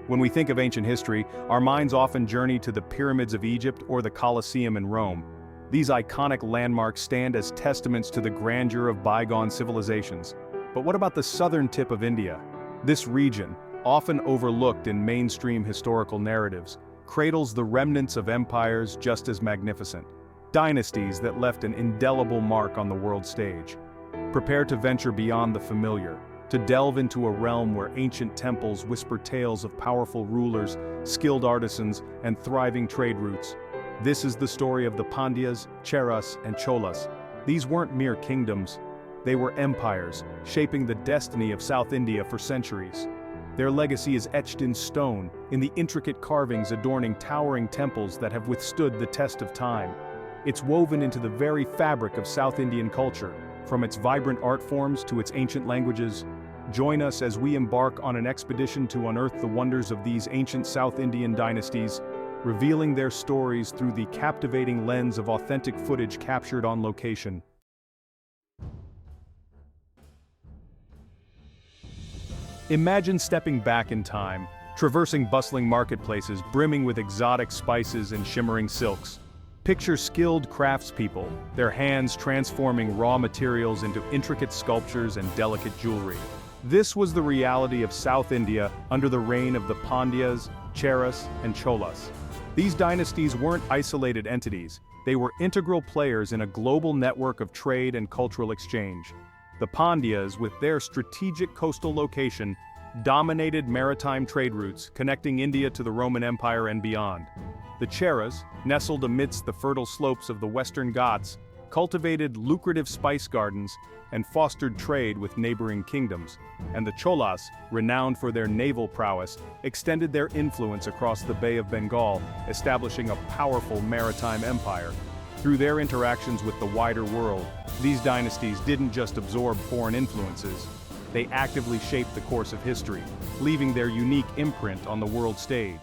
When we think of ancient history, our minds often journey to the pyramids of Egypt or the Colosseum in Rome. These iconic landmarks stand as testaments to the grandeur of bygone civilizations. But what about the southern tip of India? This region, often overlooked in mainstream historical narratives, cradles the remnants of empires just as magnificent. Dynasties that left an indelible mark on the world stage. Prepare to venture beyond the familiar, to delve into a realm where ancient temples whisper tales of powerful rulers, skilled artisans, and thriving trade routes. This is the story of the Pandyas, Cheras, and Cholas. These weren't mere kingdoms. They were empires, shaping the destiny of South India for centuries. Their legacy is etched in stone, in the intricate carvings adorning towering temples that have withstood the test of time. It's woven into the very fabric of South Indian culture, from its vibrant art forms to its ancient languages. Join us as we embark on an expedition to unearth the wonders of these ancient South Indian dynasties, revealing their stories through the captivating lens of authentic footage captured on location. Imagine stepping back in time, traversing bustling marketplaces brimming with exotic spices and shimmering silks. Picture skilled craftspeople, their hands transforming raw materials into intricate sculptures and delicate jewelry. This was the reality of South India under the reign of the Pandyas, Cheras, and Cholas. These dynasties weren't isolated entities, they were integral players in a global network of trade and cultural exchange. The Pandyas, with their strategic coastal location, dominated maritime trade routes connecting India to the Roman Empire and beyond. The Cheras, nestled amidst the fertile slopes of the Western Ghats, cultivated lucrative spice gardens and fostered trade with neighboring kingdoms, and the Cholas, renowned for their naval prowess, extended their influence across the Bay of Bengal, establishing a powerful maritime empire. Through their interactions with the wider world, these dynasties didn't just absorb foreign influences, they actively shaped the course of history, leaving their unique imprint on the world stage.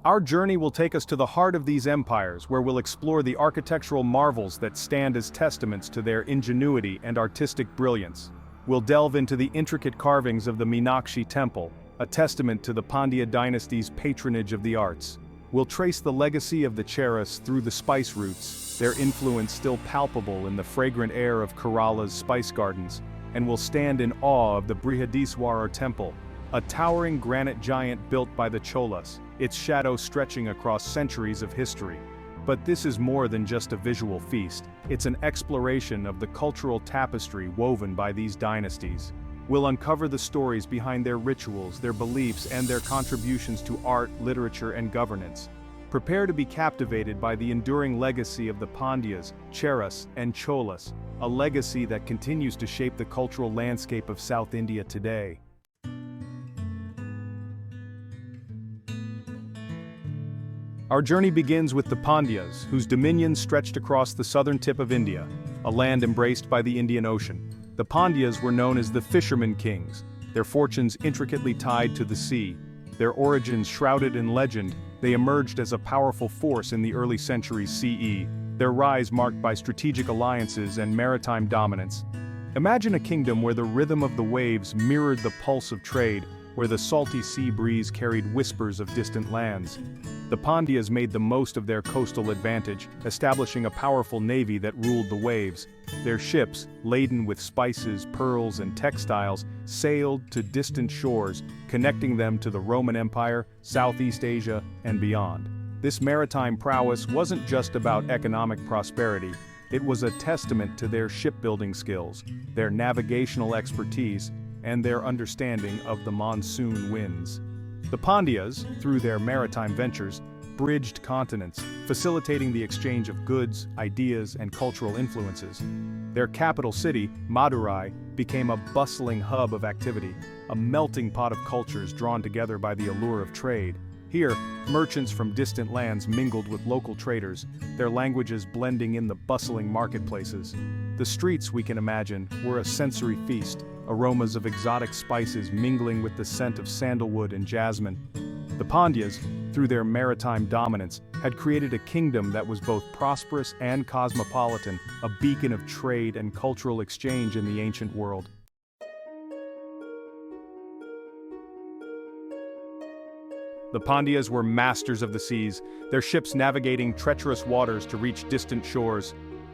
Our journey will take us to the heart of these empires, where we'll explore the architectural marvels that stand as testaments to their ingenuity and artistic brilliance. We'll delve into the intricate carvings of the Meenakshi Temple, a testament to the Pandya dynasty's patronage of the arts. We'll trace the legacy of the Cheras through the spice routes, their influence still palpable in the fragrant air of Kerala's spice gardens, and we'll stand in awe of the Brihadiswarar Temple, a towering granite giant built by the Cholas, its shadow stretching across centuries of history. But this is more than just a visual feast, it's an exploration of the cultural tapestry woven by these dynasties. We'll uncover the stories behind their rituals, their beliefs, and their contributions to art, literature, and governance. Prepare to be captivated by the enduring legacy of the Pandyas, Cheras, and Cholas, a legacy that continues to shape the cultural landscape of South India today. Our journey begins with the Pandyas, whose dominions stretched across the southern tip of India, a land embraced by the Indian Ocean. The Pandyas were known as the Fishermen Kings, their fortunes intricately tied to the sea. Their origins shrouded in legend, they emerged as a powerful force in the early centuries CE, their rise marked by strategic alliances and maritime dominance. Imagine a kingdom where the rhythm of the waves mirrored the pulse of trade, where the salty sea breeze carried whispers of distant lands. The Pandyas made the most of their coastal advantage, establishing a powerful navy that ruled the waves. Their ships, laden with spices, pearls, and textiles, sailed to distant shores, connecting them to the Roman Empire, Southeast Asia, and beyond. This maritime prowess wasn't just about economic prosperity, it was a testament to their shipbuilding skills, their navigational expertise, and their understanding of the monsoon winds. The Pandyas, through their maritime ventures, bridged continents, facilitating the exchange of goods, ideas, and cultural influences. Their capital city, Madurai, became a bustling hub of activity, a melting pot of cultures drawn together by the allure of trade. Here, merchants from distant lands mingled with local traders, their languages blending in the bustling marketplaces. The streets, we can imagine, were a sensory feast, aromas of exotic spices mingling with the scent of sandalwood and jasmine. The Pandyas, through their maritime dominance, had created a kingdom that was both prosperous and cosmopolitan, a beacon of trade and cultural exchange in the ancient world. The Pandyas were masters of the seas, their ships navigating treacherous waters to reach distant shores.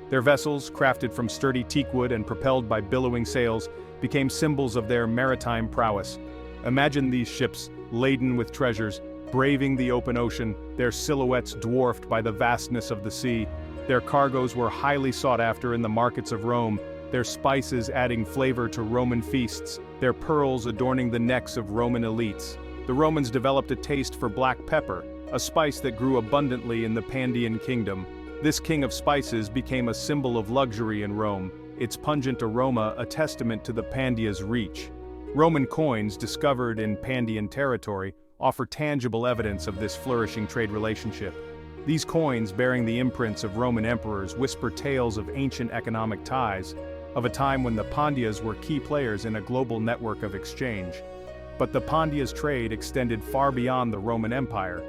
Their vessels, crafted from sturdy teakwood and propelled by billowing sails, became symbols of their maritime prowess. Imagine these ships, laden with treasures, braving the open ocean, their silhouettes dwarfed by the vastness of the sea. Their cargoes were highly sought after in the markets of Rome, their spices adding flavor to Roman feasts, their pearls adorning the necks of Roman elites. The Romans developed a taste for black pepper, a spice that grew abundantly in the Pandian kingdom. This king of spices became a symbol of luxury in Rome, its pungent aroma a testament to the Pandia's reach. Roman coins discovered in Pandian territory offer tangible evidence of this flourishing trade relationship. These coins, bearing the imprints of Roman emperors, whisper tales of ancient economic ties, of a time when the Pandyas were key players in a global network of exchange. But the Pandyas' trade extended far beyond the Roman Empire.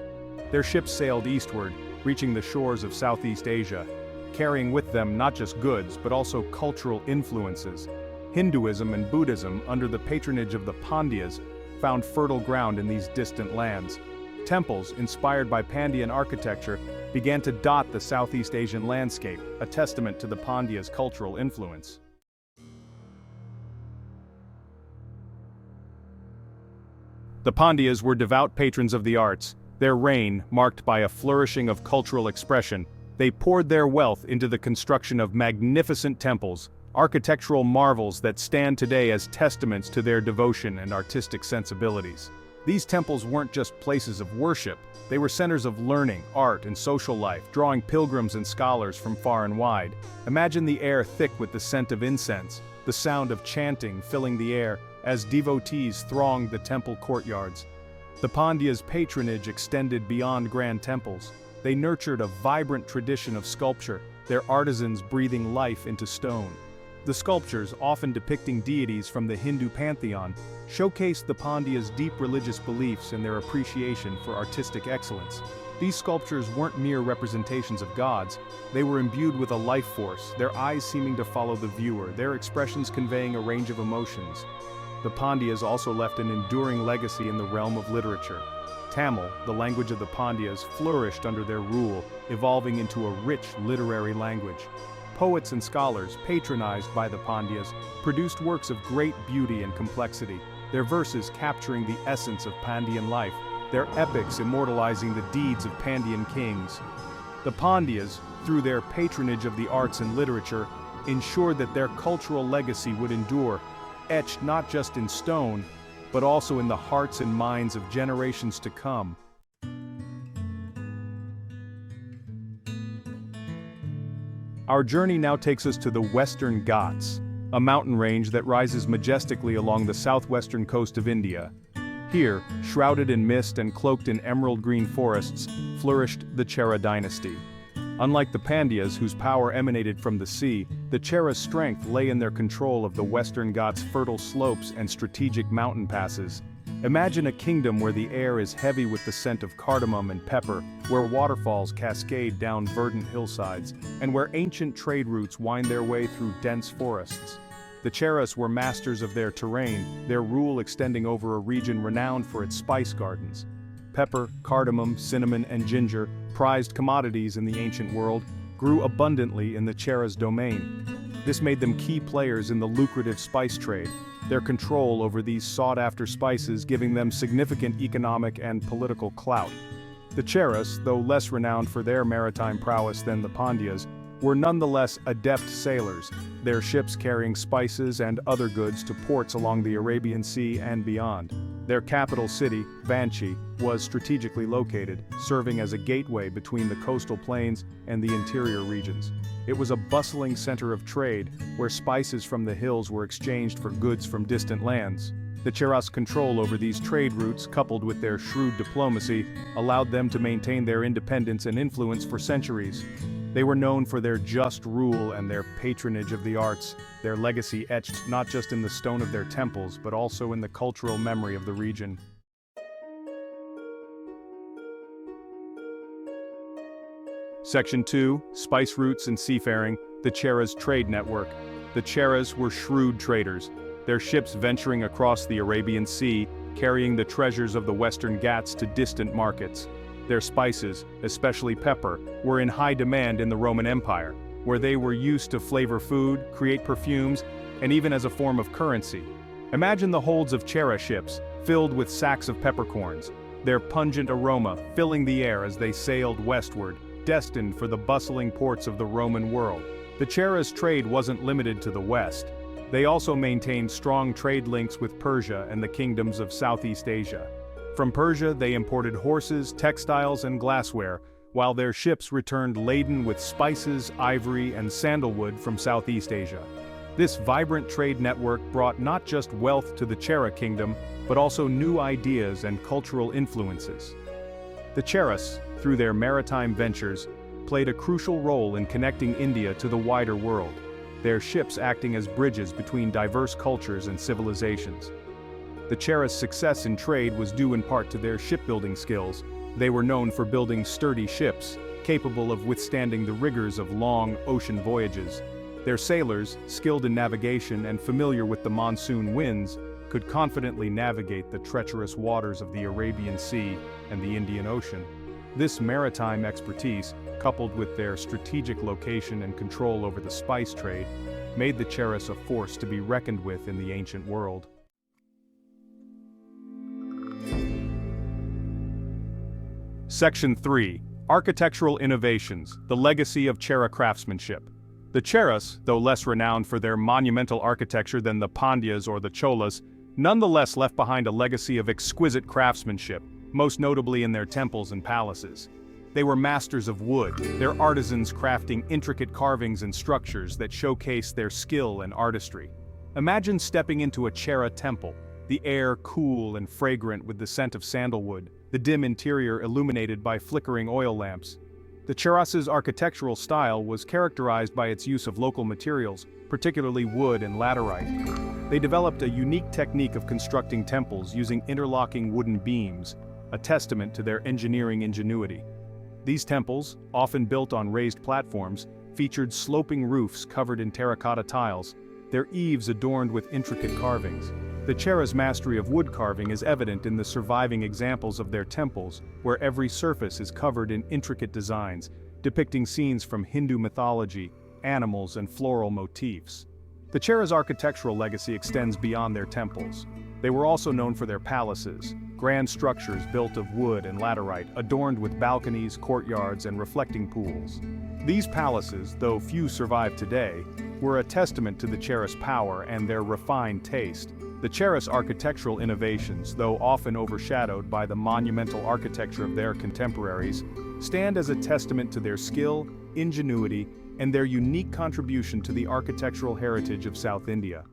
Their ships sailed eastward, reaching the shores of Southeast Asia, carrying with them not just goods but also cultural influences. Hinduism and Buddhism, under the patronage of the Pandyas, found fertile ground in these distant lands. Temples, inspired by Pandian architecture, began to dot the Southeast Asian landscape, a testament to the Pandyas' cultural influence. The Pandyas were devout patrons of the arts, their reign marked by a flourishing of cultural expression. They poured their wealth into the construction of magnificent temples, architectural marvels that stand today as testaments to their devotion and artistic sensibilities. These temples weren't just places of worship, they were centers of learning, art, and social life, drawing pilgrims and scholars from far and wide. Imagine the air thick with the scent of incense, the sound of chanting filling the air as devotees thronged the temple courtyards. The Pandyas' patronage extended beyond grand temples. They nurtured a vibrant tradition of sculpture, their artisans breathing life into stone. The sculptures, often depicting deities from the Hindu pantheon, showcased the Pandyas' deep religious beliefs and their appreciation for artistic excellence. These sculptures weren't mere representations of gods, they were imbued with a life force, their eyes seeming to follow the viewer, their expressions conveying a range of emotions. The Pandyas also left an enduring legacy in the realm of literature. Tamil, the language of the Pandyas, flourished under their rule, evolving into a rich literary language. Poets and scholars, patronized by the Pandyas, produced works of great beauty and complexity, their verses capturing the essence of Pandian life, their epics immortalizing the deeds of Pandian kings. The Pandyas, through their patronage of the arts and literature, ensured that their cultural legacy would endure, etched not just in stone, but also in the hearts and minds of generations to come. Our journey now takes us to the Western Ghats, a mountain range that rises majestically along the southwestern coast of India. Here, shrouded in mist and cloaked in emerald green forests, flourished the Chera dynasty. Unlike the Pandyas, whose power emanated from the sea, the Chera's strength lay in their control of the Western Ghats' fertile slopes and strategic mountain passes. Imagine a kingdom where the air is heavy with the scent of cardamom and pepper, where waterfalls cascade down verdant hillsides, and where ancient trade routes wind their way through dense forests. The Cheras were masters of their terrain, their rule extending over a region renowned for its spice gardens. Pepper, cardamom, cinnamon, and ginger, prized commodities in the ancient world, grew abundantly in the Cheras' domain. This made them key players in the lucrative spice trade, their control over these sought-after spices giving them significant economic and political clout. The Cheras, though less renowned for their maritime prowess than the Pandyas, were nonetheless adept sailors, their ships carrying spices and other goods to ports along the Arabian Sea and beyond. Their capital city, Vanchi, was strategically located, serving as a gateway between the coastal plains and the interior regions. It was a bustling center of trade, where spices from the hills were exchanged for goods from distant lands. The Cheras' control over these trade routes, coupled with their shrewd diplomacy, allowed them to maintain their independence and influence for centuries. They were known for their just rule and their patronage of the arts, their legacy etched not just in the stone of their temples but also in the cultural memory of the region. Section 2, Spice Routes and Seafaring, the Cheras' Trade Network. The Cheras were shrewd traders, their ships venturing across the Arabian Sea, carrying the treasures of the Western Ghats to distant markets. Their spices, especially pepper, were in high demand in the Roman Empire, where they were used to flavor food, create perfumes, and even as a form of currency. Imagine the holds of Chera ships, filled with sacks of peppercorns, their pungent aroma filling the air as they sailed westward, destined for the bustling ports of the Roman world. The Chera's trade wasn't limited to the West. They also maintained strong trade links with Persia and the kingdoms of Southeast Asia. From Persia, they imported horses, textiles, and glassware, while their ships returned laden with spices, ivory, and sandalwood from Southeast Asia. This vibrant trade network brought not just wealth to the Chera kingdom, but also new ideas and cultural influences. The Cheras, through their maritime ventures, played a crucial role in connecting India to the wider world, their ships acting as bridges between diverse cultures and civilizations. The Cheras' success in trade was due in part to their shipbuilding skills. They were known for building sturdy ships, capable of withstanding the rigors of long ocean voyages. Their sailors, skilled in navigation and familiar with the monsoon winds, could confidently navigate the treacherous waters of the Arabian Sea and the Indian Ocean. This maritime expertise, coupled with their strategic location and control over the spice trade, made the Cheras a force to be reckoned with in the ancient world. Section 3. Architectural Innovations, the Legacy of Chera Craftsmanship. The Cheras, though less renowned for their monumental architecture than the Pandyas or the Cholas, nonetheless left behind a legacy of exquisite craftsmanship, most notably in their temples and palaces. They were masters of wood, their artisans crafting intricate carvings and structures that showcased their skill and artistry. Imagine stepping into a Chera temple, the air cool and fragrant with the scent of sandalwood, the dim interior illuminated by flickering oil lamps. The Cheras' architectural style was characterized by its use of local materials, particularly wood and laterite. They developed a unique technique of constructing temples using interlocking wooden beams, a testament to their engineering ingenuity. These temples, often built on raised platforms, featured sloping roofs covered in terracotta tiles, their eaves adorned with intricate carvings. The Chera's mastery of wood carving is evident in the surviving examples of their temples, where every surface is covered in intricate designs, depicting scenes from Hindu mythology, animals, and floral motifs. The Chera's architectural legacy extends beyond their temples. They were also known for their palaces, grand structures built of wood and laterite, adorned with balconies, courtyards, and reflecting pools. These palaces, though few survive today, were a testament to the Chera's power and their refined taste. The Cheras' architectural innovations, though often overshadowed by the monumental architecture of their contemporaries, stand as a testament to their skill, ingenuity, and their unique contribution to the architectural heritage of South India.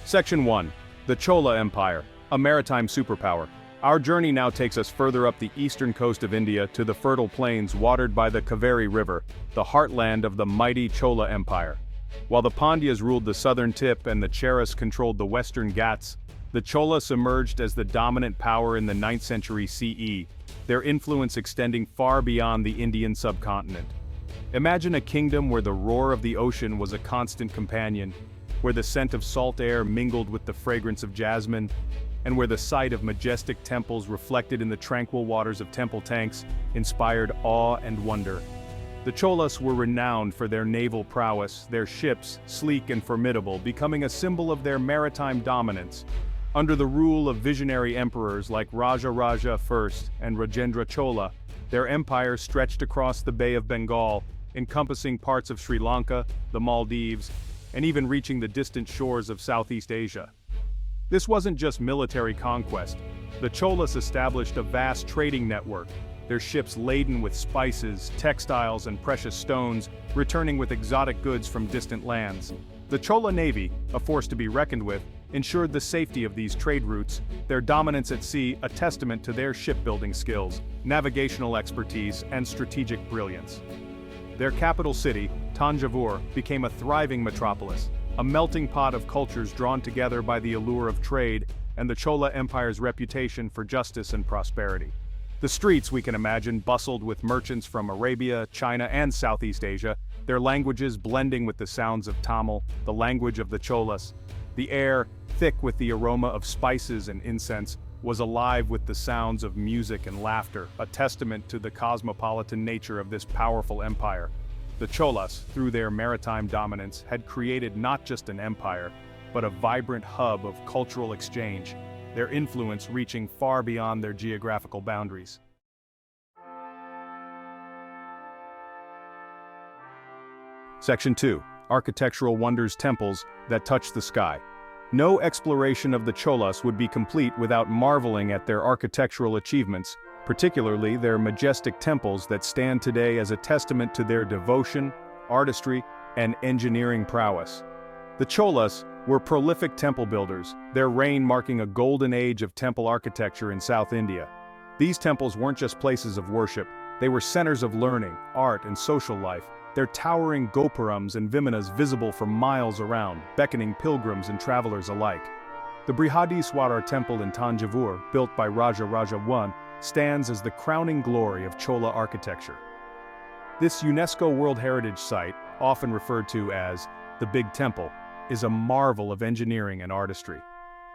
Section 1. The Chola Empire, a maritime superpower. Our journey now takes us further up the eastern coast of India to the fertile plains watered by the Kaveri River, the heartland of the mighty Chola Empire. While the Pandyas ruled the southern tip and the Cheras controlled the western Ghats, the Cholas emerged as the dominant power in the 9th century CE, their influence extending far beyond the Indian subcontinent. Imagine a kingdom where the roar of the ocean was a constant companion, where the scent of salt air mingled with the fragrance of jasmine, and where the sight of majestic temples reflected in the tranquil waters of temple tanks inspired awe and wonder. The Cholas were renowned for their naval prowess, their ships, sleek and formidable, becoming a symbol of their maritime dominance. Under the rule of visionary emperors like Raja Raja I and Rajendra Chola, their empire stretched across the Bay of Bengal, encompassing parts of Sri Lanka, the Maldives, and even reaching the distant shores of Southeast Asia. This wasn't just military conquest. The Cholas established a vast trading network, their ships laden with spices, textiles, and precious stones, returning with exotic goods from distant lands. The Chola Navy, a force to be reckoned with, ensured the safety of these trade routes, their dominance at sea a testament to their shipbuilding skills, navigational expertise, and strategic brilliance. Their capital city, Tanjavur, became a thriving metropolis, a melting pot of cultures drawn together by the allure of trade and the Chola Empire's reputation for justice and prosperity. The streets, we can imagine, bustled with merchants from Arabia, China, and Southeast Asia, their languages blending with the sounds of Tamil, the language of the Cholas. The air, thick with the aroma of spices and incense, was alive with the sounds of music and laughter, a testament to the cosmopolitan nature of this powerful empire. The Cholas, through their maritime dominance, had created not just an empire, but a vibrant hub of cultural exchange, their influence reaching far beyond their geographical boundaries. Section 2. Architectural Wonders: Temples that Touch the Sky. No exploration of the Cholas would be complete without marveling at their architectural achievements, particularly their majestic temples that stand today as a testament to their devotion, artistry, and engineering prowess. The Cholas were prolific temple builders, their reign marking a golden age of temple architecture in South India. These temples weren't just places of worship, they were centers of learning, art, and social life, their towering gopurams and vimanas visible for miles around, beckoning pilgrims and travelers alike. The Brihadiswarar Temple in Tanjavur, built by Raja Raja I, stands as the crowning glory of Chola architecture. This UNESCO World Heritage Site, often referred to as the Big Temple, is a marvel of engineering and artistry.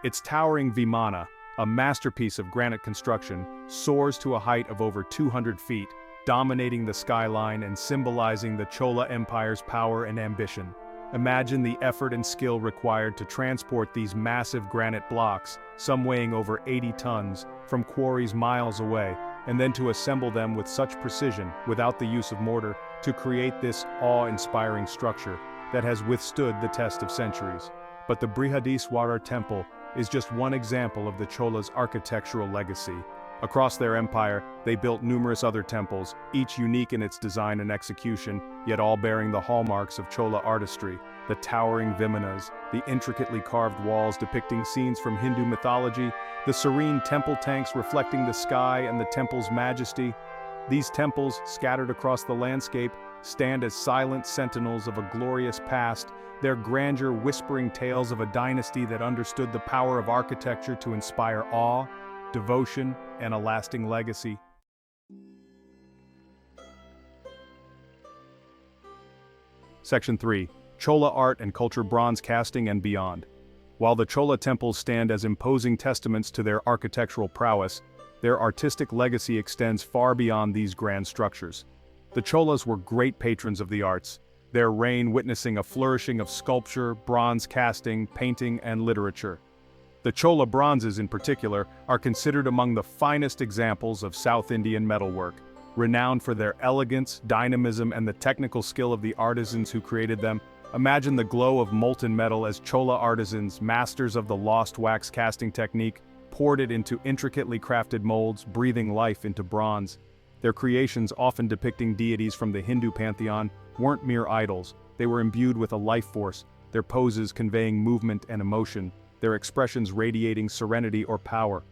Its towering vimana, a masterpiece of granite construction, soars to a height of over 200 feet, dominating the skyline and symbolizing the Chola Empire's power and ambition. Imagine the effort and skill required to transport these massive granite blocks, some weighing over 80 tons, from quarries miles away, and then to assemble them with such precision, without the use of mortar, to create this awe-inspiring structure that has withstood the test of centuries. But the Brihadiswarar Temple is just one example of the Cholas' architectural legacy. Across their empire, they built numerous other temples, each unique in its design and execution, yet all bearing the hallmarks of Chola artistry: the towering vimanas, the intricately carved walls depicting scenes from Hindu mythology, the serene temple tanks reflecting the sky and the temple's majesty. These temples, scattered across the landscape, stand as silent sentinels of a glorious past, their grandeur whispering tales of a dynasty that understood the power of architecture to inspire awe, devotion, and a lasting legacy. Section 3. Chola Art and Culture: Bronze Casting and Beyond. While the Chola temples stand as imposing testaments to their architectural prowess, their artistic legacy extends far beyond these grand structures. The Cholas were great patrons of the arts, their reign witnessing a flourishing of sculpture, bronze casting, painting, and literature. The Chola bronzes in particular are considered among the finest examples of South Indian metalwork, renowned for their elegance, dynamism, and the technical skill of the artisans who created them. Imagine the glow of molten metal as Chola artisans, masters of the lost wax casting technique, poured it into intricately crafted molds, breathing life into bronze. Their creations, often depicting deities from the Hindu pantheon, weren't mere idols. They were imbued with a life force, their poses conveying movement and emotion, their expressions radiating serenity or power.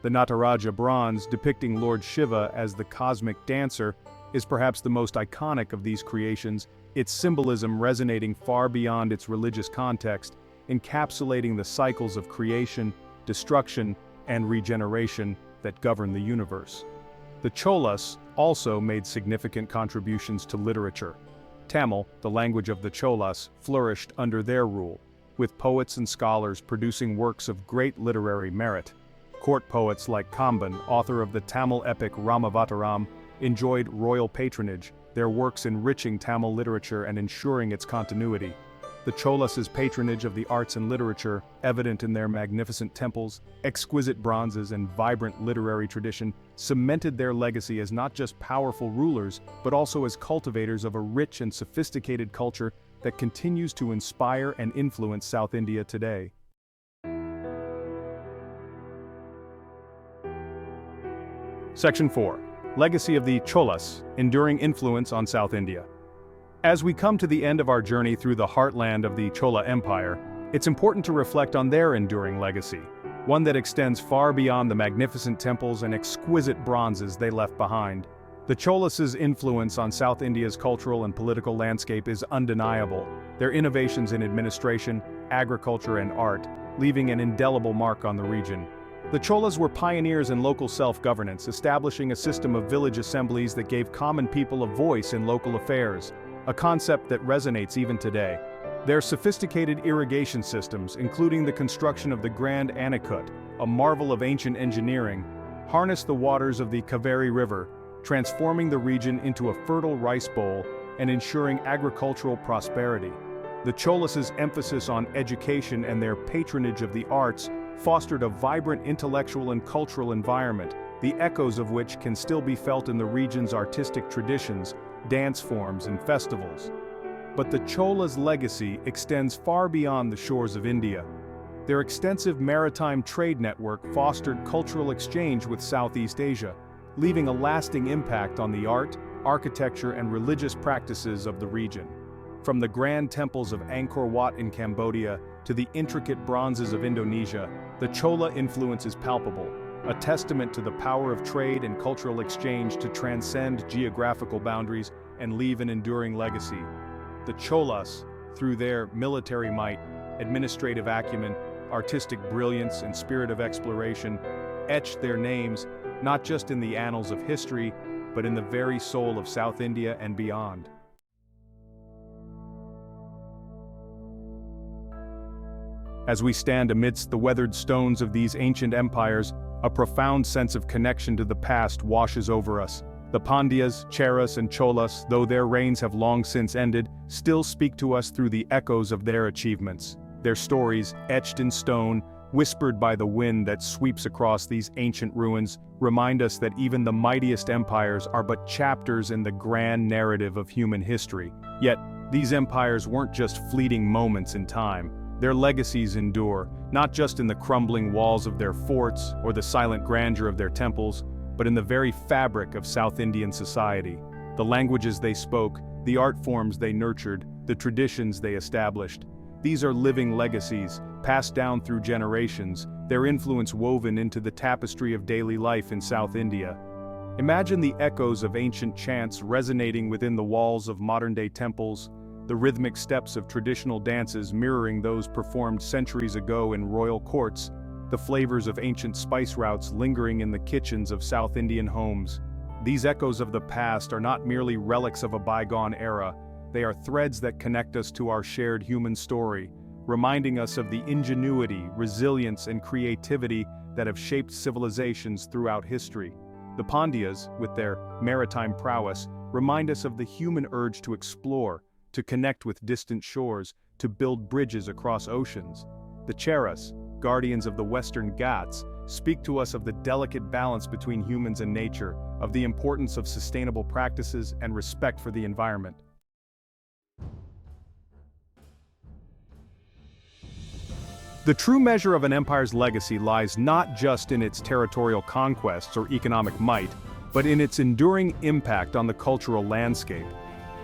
The Nataraja bronze, depicting Lord Shiva as the cosmic dancer, is perhaps the most iconic of these creations, its symbolism resonating far beyond its religious context, encapsulating the cycles of creation, destruction, and regeneration that govern the universe. The Cholas also made significant contributions to literature. Tamil, the language of the Cholas, flourished under their rule, with poets and scholars producing works of great literary merit. Court poets like Kamban, author of the Tamil epic Ramavataram, enjoyed royal patronage, their works enriching Tamil literature and ensuring its continuity. The Cholas' patronage of the arts and literature, evident in their magnificent temples, exquisite bronzes, and vibrant literary tradition, cemented their legacy as not just powerful rulers, but also as cultivators of a rich and sophisticated culture that continues to inspire and influence South India today. Section 4. Legacy of the Cholas: Enduring Influence on South India. As we come to the end of our journey through the heartland of the Chola Empire, it's important to reflect on their enduring legacy, one that extends far beyond the magnificent temples and exquisite bronzes they left behind. The Cholas' influence on South India's cultural and political landscape is undeniable, their innovations in administration, agriculture, and art, leaving an indelible mark on the region. The Cholas were pioneers in local self-governance, establishing a system of village assemblies that gave common people a voice in local affairs. a concept that resonates even today. Their sophisticated irrigation systems, including the construction of the Grand Anicut, a marvel of ancient engineering, harness the waters of the Kaveri River, transforming the region into a fertile rice bowl and ensuring agricultural prosperity. The Cholas' emphasis on education and their patronage of the arts fostered a vibrant intellectual and cultural environment, the echoes of which can still be felt in the region's artistic traditions, dance forms, and festivals. But the Cholas' legacy extends far beyond the shores of India. Their extensive maritime trade network fostered cultural exchange with Southeast Asia, leaving a lasting impact on the art, architecture, and religious practices of the region. From the grand temples of Angkor Wat in Cambodia to the intricate bronzes of Indonesia, the Chola influence is palpable, a testament to the power of trade and cultural exchange to transcend geographical boundaries and leave an enduring legacy. The Cholas, through their military might, administrative acumen, artistic brilliance, and spirit of exploration, etched their names not just in the annals of history, but in the very soul of South India and beyond. As we stand amidst the weathered stones of these ancient empires, a profound sense of connection to the past washes over us. The Pandyas, Cheras, and Cholas, though their reigns have long since ended, still speak to us through the echoes of their achievements. Their stories, etched in stone, whispered by the wind that sweeps across these ancient ruins, remind us that even the mightiest empires are but chapters in the grand narrative of human history. Yet, these empires weren't just fleeting moments in time. Their legacies endure, not just in the crumbling walls of their forts or the silent grandeur of their temples, but in the very fabric of South Indian society. The languages they spoke, the art forms they nurtured, the traditions they established. These are living legacies, passed down through generations, their influence woven into the tapestry of daily life in South India. Imagine the echoes of ancient chants resonating within the walls of modern-day temples, the rhythmic steps of traditional dances mirroring those performed centuries ago in royal courts, the flavors of ancient spice routes lingering in the kitchens of South Indian homes. These echoes of the past are not merely relics of a bygone era, they are threads that connect us to our shared human story, reminding us of the ingenuity, resilience, and creativity that have shaped civilizations throughout history. The Pandyas, with their maritime prowess, remind us of the human urge to explore, to connect with distant shores, to build bridges across oceans. The Cheras, guardians of the Western Ghats, speak to us of the delicate balance between humans and nature, of the importance of sustainable practices and respect for the environment. The true measure of an empire's legacy lies not just in its territorial conquests or economic might, but in its enduring impact on the cultural landscape.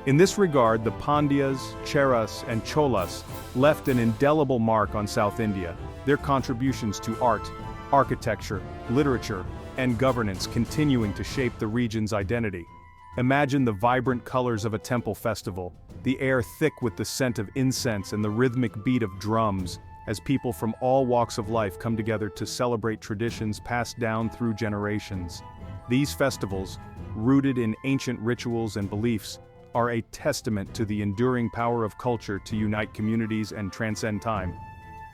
In this regard, the Pandyas, Cheras, and Cholas left an indelible mark on South India, their contributions to art, architecture, literature, and governance continuing to shape the region's identity. Imagine the vibrant colors of a temple festival, the air thick with the scent of incense and the rhythmic beat of drums, as people from all walks of life come together to celebrate traditions passed down through generations. These festivals, rooted in ancient rituals and beliefs, are a testament to the enduring power of culture to unite communities and transcend time.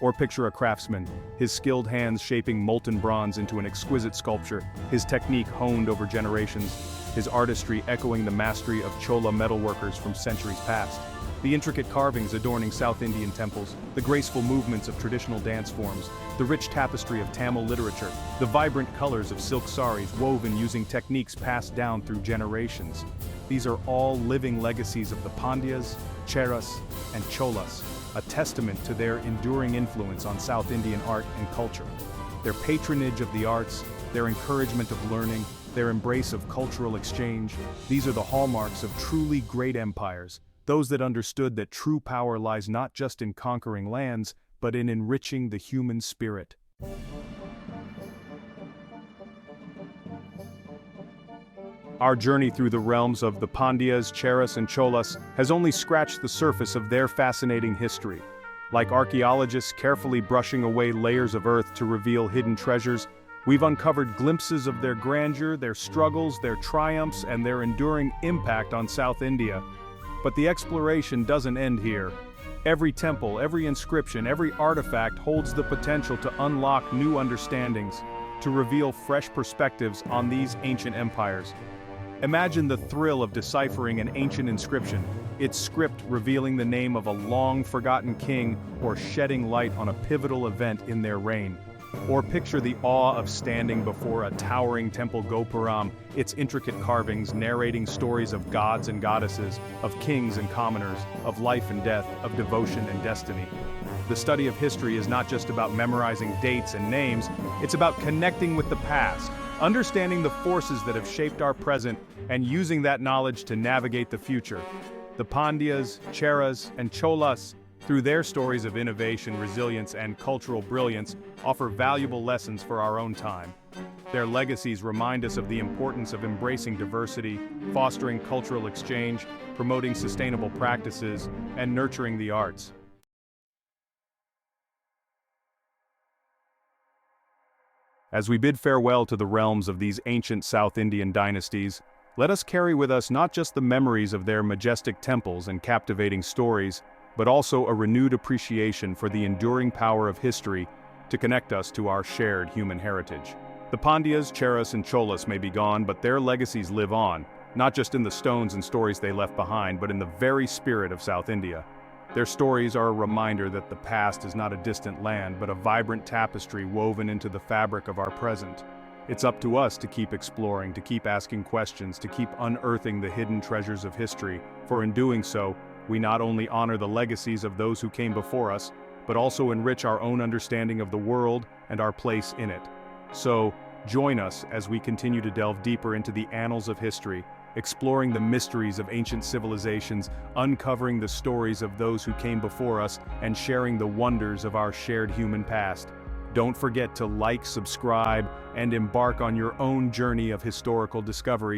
Or picture a craftsman, his skilled hands shaping molten bronze into an exquisite sculpture, his technique honed over generations, his artistry echoing the mastery of Chola metalworkers from centuries past. The intricate carvings adorning South Indian temples, the graceful movements of traditional dance forms, the rich tapestry of Tamil literature, the vibrant colors of silk saris woven using techniques passed down through generations. These are all living legacies of the Pandyas, Cheras, and Cholas, a testament to their enduring influence on South Indian art and culture. Their patronage of the arts, their encouragement of learning, their embrace of cultural exchange, these are the hallmarks of truly great empires, those that understood that true power lies not just in conquering lands, but in enriching the human spirit. Our journey through the realms of the Pandyas, Cheras, and Cholas has only scratched the surface of their fascinating history. Like archaeologists carefully brushing away layers of earth to reveal hidden treasures, we've uncovered glimpses of their grandeur, their struggles, their triumphs, and their enduring impact on South India. But the exploration doesn't end here. Every temple, every inscription, every artifact holds the potential to unlock new understandings, to reveal fresh perspectives on these ancient empires. Imagine the thrill of deciphering an ancient inscription, its script revealing the name of a long-forgotten king or shedding light on a pivotal event in their reign. Or picture the awe of standing before a towering temple gopuram, its intricate carvings narrating stories of gods and goddesses, of kings and commoners, of life and death, of devotion and destiny. The study of history is not just about memorizing dates and names, it's about connecting with the past, understanding the forces that have shaped our present, and using that knowledge to navigate the future. The Pandyas, Cheras, and Cholas, through their stories of innovation, resilience, and cultural brilliance, offer valuable lessons for our own time. Their legacies remind us of the importance of embracing diversity, fostering cultural exchange, promoting sustainable practices, and nurturing the arts. As we bid farewell to the realms of these ancient South Indian dynasties, let us carry with us not just the memories of their majestic temples and captivating stories, but also a renewed appreciation for the enduring power of history to connect us to our shared human heritage. The Pandyas, Cheras, and Cholas may be gone, but their legacies live on, not just in the stones and stories they left behind, but in the very spirit of South India. Their stories are a reminder that the past is not a distant land, but a vibrant tapestry woven into the fabric of our present. It's up to us to keep exploring, to keep asking questions, to keep unearthing the hidden treasures of history, for in doing so, we not only honor the legacies of those who came before us, but also enrich our own understanding of the world and our place in it. So, join us as we continue to delve deeper into the annals of history, exploring the mysteries of ancient civilizations, uncovering the stories of those who came before us, and sharing the wonders of our shared human past. Don't forget to like, subscribe, and embark on your own journey of historical discovery.